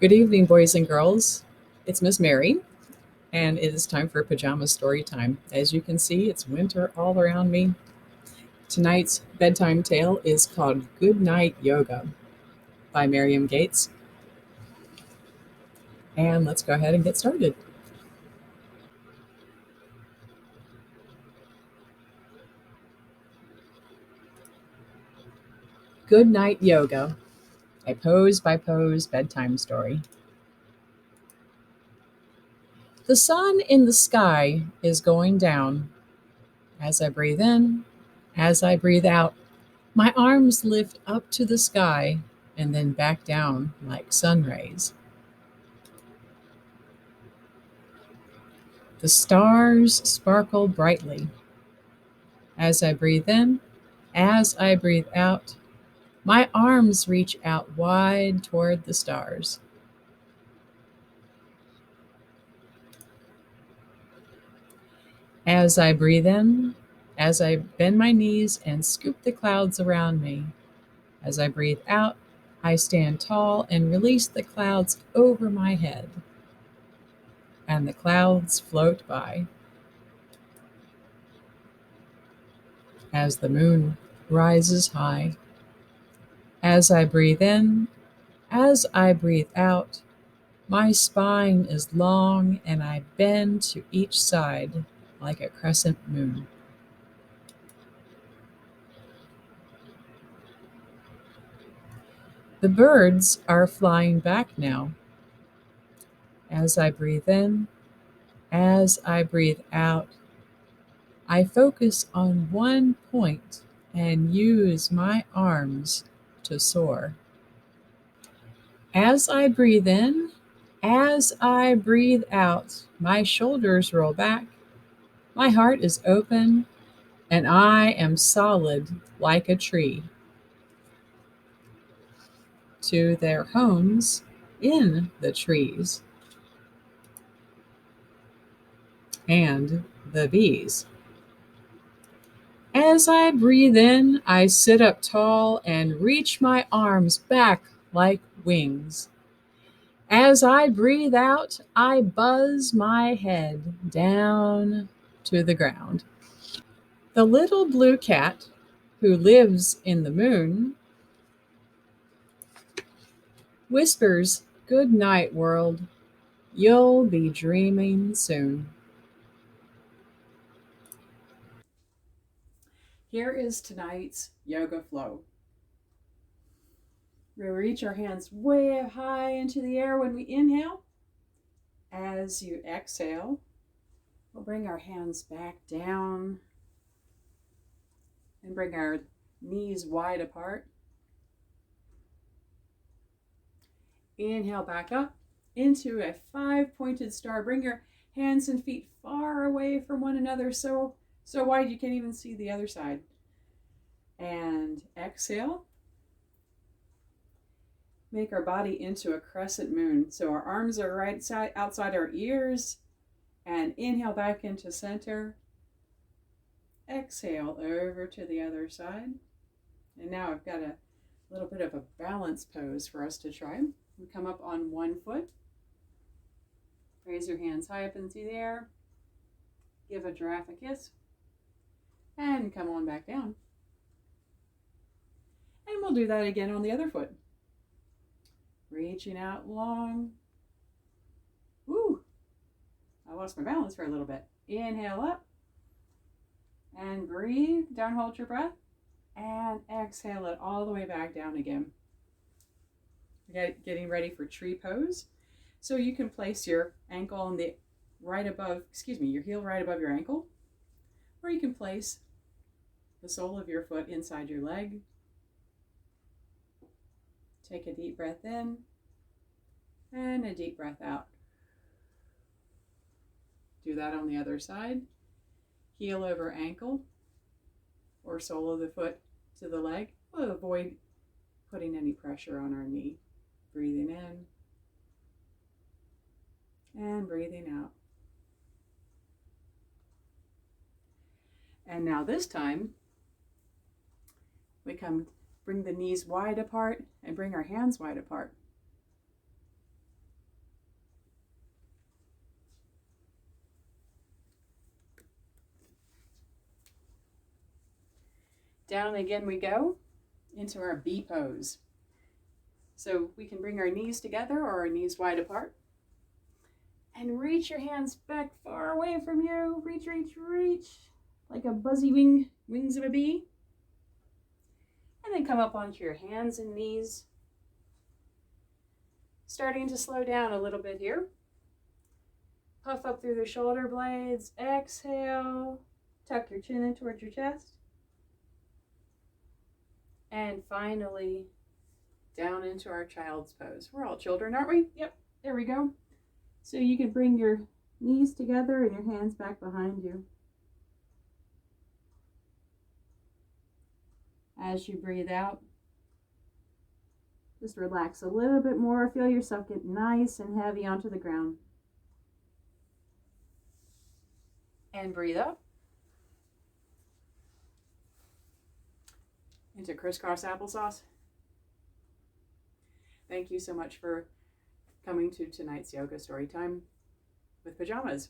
Good evening, boys and girls. It's Miss Mary, and it is time for Pajama story time. As you can see, it's winter all around me. Tonight's bedtime tale is called Good Night Yoga by Miriam Gates. And let's go ahead and get started. Good Night Yoga, a pose by pose bedtime story. The sun in the sky is going down. As I breathe in, as I breathe out, my arms lift up to the sky and then back down like sun rays. The stars sparkle brightly. As I breathe in, as I breathe out, my arms reach out wide toward the stars. As I breathe in, as I bend my knees and scoop the clouds around me, as I breathe out, I stand tall and release the clouds over my head, and the clouds float by. As the moon rises high, as I breathe in, as I breathe out, my spine is long and I bend to each side like a crescent moon. The birds are flying back now. As I breathe in, as I breathe out, I focus on one point and use my arms to soar. As I breathe in, as I breathe out, my shoulders roll back, my heart is open, and I am solid like a tree. To their homes in the trees and the bees. As I breathe in, I sit up tall and reach my arms back like wings. As I breathe out, I buzz my head down to the ground. The little blue cat, who lives in the moon, whispers, "Good night, world. You'll be dreaming soon." Here is tonight's yoga flow. We reach our hands way up high into the air when we inhale. As you exhale, we'll bring our hands back down and bring our knees wide apart. Inhale back up into a 5-pointed star. Bring your hands and feet far away from one another, so wide you can't even see the other side. And exhale. Make our body into a crescent moon. So our arms are right side outside our ears. And inhale back into center. Exhale over to the other side. And now I've got a little bit of a balance pose for us to try. We come up on one foot. Raise your hands high up into the air. Give a giraffe a kiss. And come on back down. And we'll do that again on the other foot. Reaching out long. Woo! I lost my balance for a little bit. Inhale up. And breathe. Don't hold your breath. And exhale it all the way back down again. Getting ready for tree pose. So you can place your ankle on the your heel right above your ankle. Or you can place the sole of your foot inside your leg. Take a deep breath in and a deep breath out. Do that on the other side. Heel over ankle or sole of the foot to the leg. We'll avoid putting any pressure on our knee. Breathing in and breathing out. And now this time, we bring the knees wide apart and bring our hands wide apart. Down again we go into our B pose. So we can bring our knees together or our knees wide apart. And reach your hands back far away from you. Reach, reach, reach. Like a buzzy wings of a bee. And then come up onto your hands and knees. Starting to slow down a little bit here. Puff up through the shoulder blades. Exhale. Tuck your chin in towards your chest. And finally, down into our child's pose. We're all children, aren't we? Yep, there we go. So you can bring your knees together and your hands back behind you. As you breathe out, just relax a little bit more. Feel yourself get nice and heavy onto the ground. And breathe up into crisscross applesauce. Thank you so much for coming to tonight's yoga story time with pajamas.